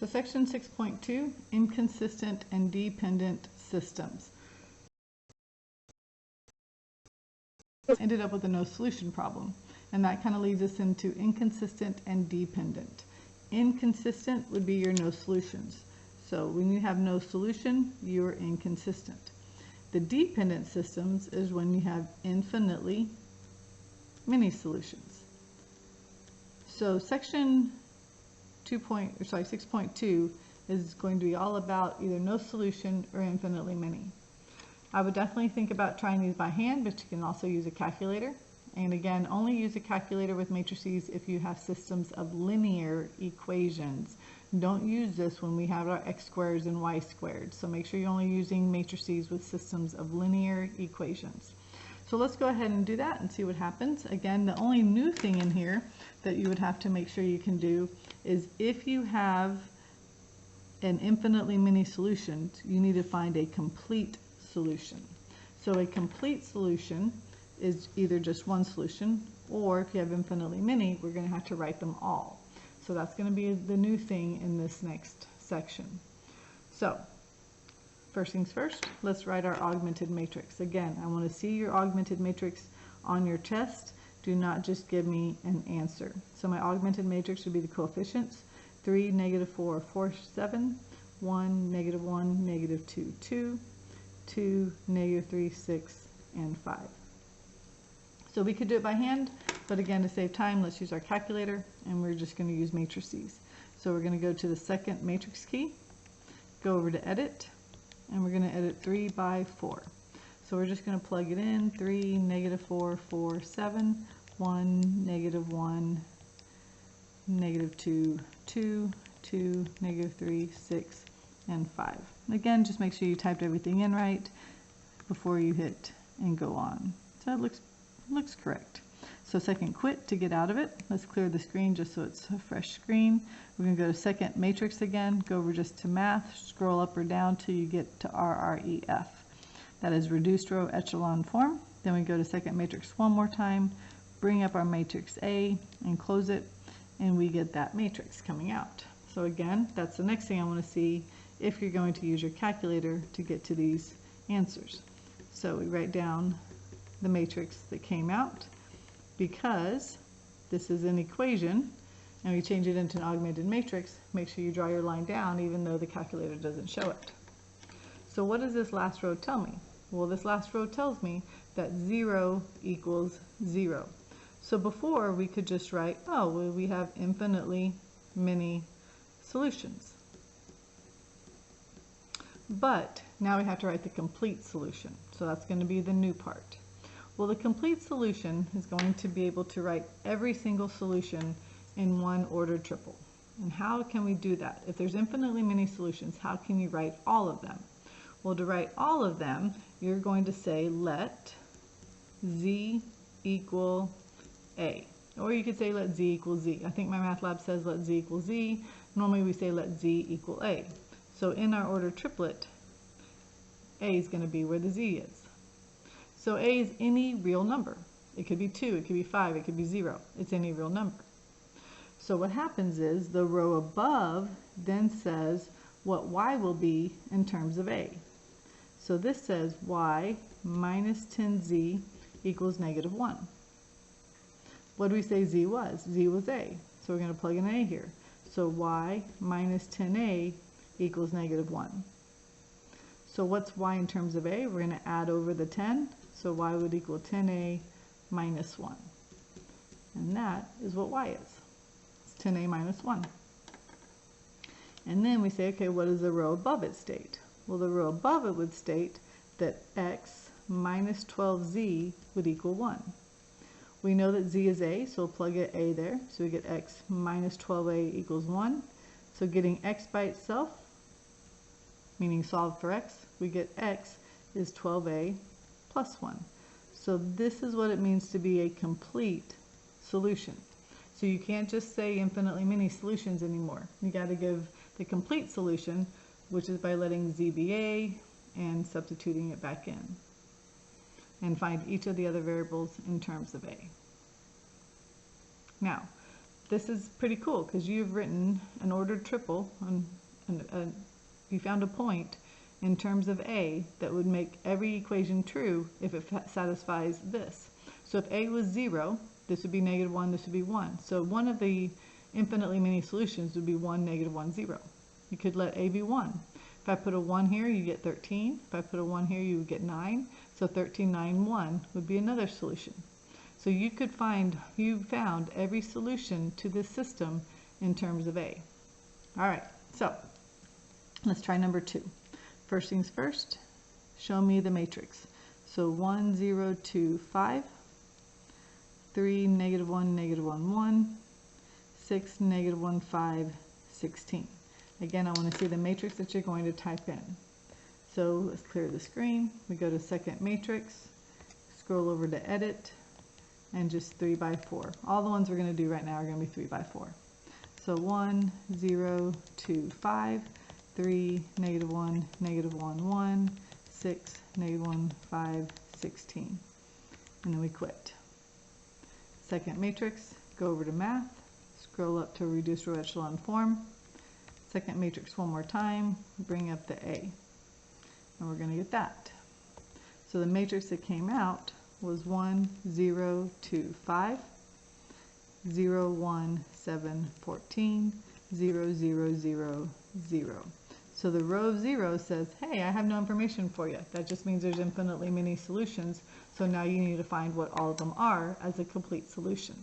So section 6.2, inconsistent and dependent systems. Ended up with a no solution problem, and that kind of leads us into inconsistent and dependent. Inconsistent would be your no solutions. So when you have no solution, you're inconsistent. The dependent systems is when you have infinitely many solutions. So section 6.2 is going to be all about either no solution or infinitely many. I would definitely think about trying these by hand, but you can also use a calculator. And again, only use a calculator with matrices if you have systems of linear equations. Don't use this when we have our x squares and y squared. So make sure you're only using matrices with systems of linear equations. So let's go ahead and do that and see what happens. Again, the only new thing in here that you would have to make sure you can do is if you have an infinitely many solutions, you need to find a complete solution. So a complete solution is either just one solution, or if you have infinitely many, we're going to have to write them all. So that's going to be the new thing in this next section. So first things first, let's write our augmented matrix. Again, I want to see your augmented matrix on your test. Do not just give me an answer. So my augmented matrix would be the coefficients: 3, -4, 4, 7, 1, -1, -2, 2, 2, -3, 6, and 5. So we could do it by hand, but again, to save time, let's use our calculator, and we're just going to use matrices. So we're going to go to the second matrix key, go over to edit, and we're going to edit 3 by 4. So we're just going to plug it in: 3, -4, 4, 7, 1, -1, -2, 2, 2, -3, 6, and 5. Again, just make sure you typed everything in right before you hit and go on. So it looks correct. So second quit to get out of it. Let's clear the screen just so it's a fresh screen. We're going to go to second matrix again, go over just to math, scroll up or down till you get to RREF. That is reduced row echelon form. Then we go to second matrix one more time, bring up our matrix A and close it, and we get that matrix coming out. So again, that's the next thing I want to see if you're going to use your calculator to get to these answers. So we write down the matrix that came out. Because this is an equation and we change it into an augmented matrix, make sure you draw your line down even though the calculator doesn't show it. So what does this last row tell me? Well, this last row tells me that 0 equals 0. So before we could just write, oh, well, we have infinitely many solutions. But now we have to write the complete solution. So that's going to be the new part. Well, the complete solution is going to be able to write every single solution in one ordered triple. And how can we do that? If there's infinitely many solutions, how can you write all of them? Well, to write all of them, you're going to say let z equal a. Or you could say let z equal z. I think my math lab says let z equal z. Normally we say let z equal a. So in our ordered triplet, a is going to be where the z is. So a is any real number. It could be 2, it could be 5, it could be 0. It's any real number. So what happens is the row above then says what y will be in terms of a. So this says y minus 10z equals -1. What do we say z was? Z was a. So we're going to plug in a here. So y minus 10a equals -1. So what's y in terms of a? We're going to add over the 10. So y would equal 10a minus 1. And that is what y is. It's 10a minus 1. And then we say, okay, what does the row above it state? Well, the row above it would state that x minus 12z would equal 1. We know that z is a, so we'll plug in a there. So we get x minus 12a equals 1. So getting x by itself, meaning solve for x, we get x is 12a plus 1. So this is what it means to be a complete solution. So you can't just say infinitely many solutions anymore. You got to give the complete solution, which is by letting z be a and substituting it back in. And find each of the other variables in terms of a. Now, this is pretty cool because you've written an ordered triple, you found a point in terms of A that would make every equation true if it satisfies this. So if A was 0, this would be -1, this would be 1. So one of the infinitely many solutions would be 1, -1, 0. You could let A be 1. If I put a 1 here, you get 13. If I put a 1 here, you would get 9. So 13, 9, 1 would be another solution. So you found every solution to this system in terms of A. All right, so let's try number 2. First things first, show me the matrix. So 1, 0, 2, 5, 3, -1, -1, 1, 6, -1, 5, 16. Again, I want to see the matrix that you're going to type in. So let's clear the screen. We go to second matrix, scroll over to edit, and just 3 by 4. All the ones we're going to do right now are going to be 3 by 4. So 1, 0, 2, 5, 3, -1, -1, 1, 6, -1, 5, 16. And then we quit. Second matrix, go over to math, scroll up to reduced row echelon form. Second matrix one more time, bring up the A. And we're going to get that. So the matrix that came out was 1, 0, 2, 5, 0, 1, 7, 14, 0, 0, 0, 0. So the row of 0 says, hey, I have no information for you. That just means there's infinitely many solutions. So now you need to find what all of them are as a complete solution.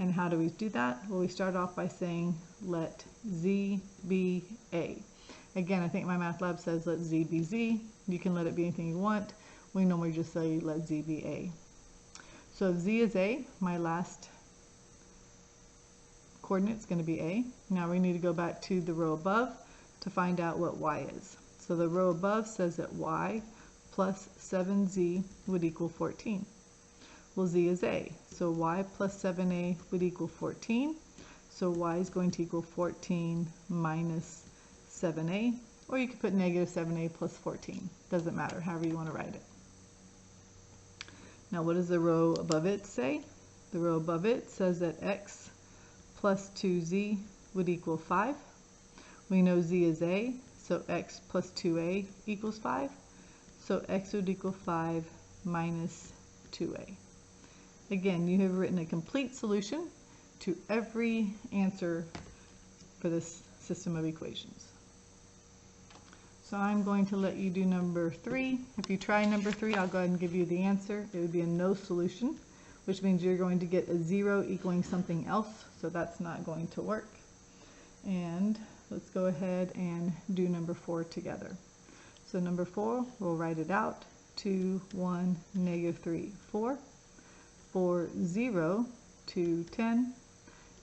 And how do we do that? Well, we start off by saying, let Z be A. Again, I think my math lab says let Z be Z. You can let it be anything you want. We normally just say let Z be A. So if Z is A, my last coordinate is going to be A. Now we need to go back to the row above to find out what Y is. So the row above says that Y plus 7Z would equal 14. Well, Z is A, so Y plus 7A would equal 14. So Y is going to equal 14 minus 7A, or you could put -7A plus 14. Doesn't matter, however you want to write it. Now what does the row above it say? The row above it says that X plus 2Z would equal 5. We know Z is A, so X plus 2A equals 5. So X would equal 5 minus 2A. Again, you have written a complete solution to every answer for this system of equations. So I'm going to let you do number 3. If you try number 3, I'll go ahead and give you the answer. It would be a no solution, which means you're going to get a 0 equaling something else, so that's not going to work. And let's go ahead and do number 4 together. So number 4, we'll write it out. 2, 1, -3, 4. 4, 0, 2, 10,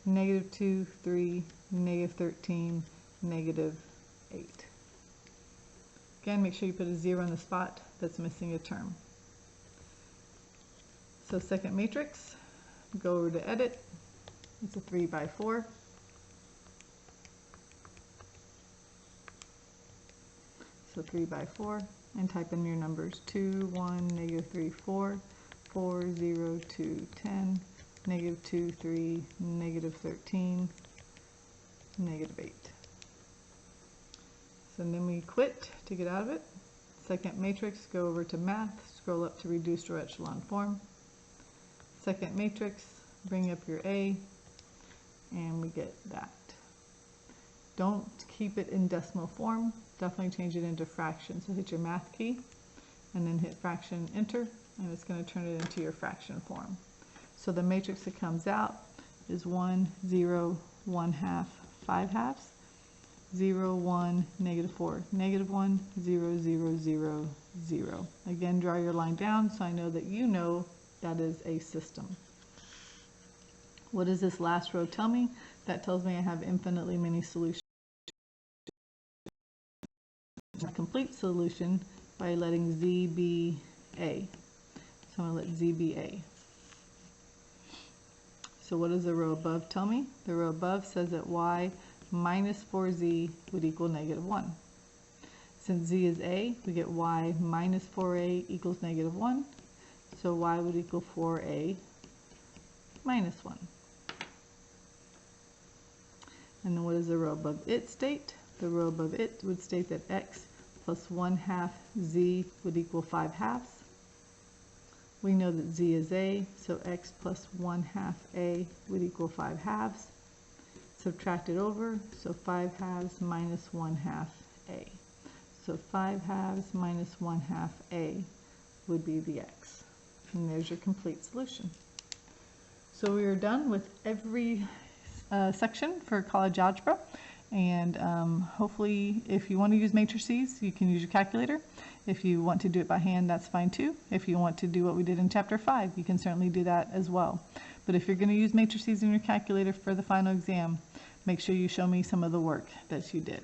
-2, 3, -13, -8. Again, make sure you put a 0 in the spot that's missing a term. So second matrix, go over to edit. It's a 3 by 4. So 3 by 4, and type in your numbers. 2, 1, -3, 4. 4, 0, 2, 10, -2, 3, -13, -8. So then we quit to get out of it. Second matrix, go over to math, scroll up to reduced row echelon form. Second matrix, bring up your A, and we get that. Don't keep it in decimal form. Definitely change it into fractions. So hit your math key, and then hit fraction, enter, and it's going to turn it into your fraction form. So the matrix that comes out is 1, 0, 1/2, 5/2, 0, 1, -4, -1, 0, 0, 0, 0. Again, draw your line down so I know that you know that is a system. What does this last row tell me? That tells me I have infinitely many solutions. A complete solution by letting Z be A. So I'm going to let Z be A. So what does the row above tell me? The row above says that Y minus 4Z would equal -1. Since Z is A, we get Y minus 4A equals -1. So Y would equal 4A minus 1. And then what does the row above it state? The row above it would state that x plus 1/2 z would equal 5/2. We know that z is a, so x plus 1/2 a would equal 5/2. Subtract it over, so 5/2 minus 1/2 a. So 5/2 minus 1/2 a would be the x. And there's your complete solution. So we are done with every section for college algebra. And hopefully, if you want to use matrices, you can use your calculator. If you want to do it by hand, that's fine too. If you want to do what we did in Chapter 5, you can certainly do that as well. But if you're going to use matrices in your calculator for the final exam, make sure you show me some of the work that you did.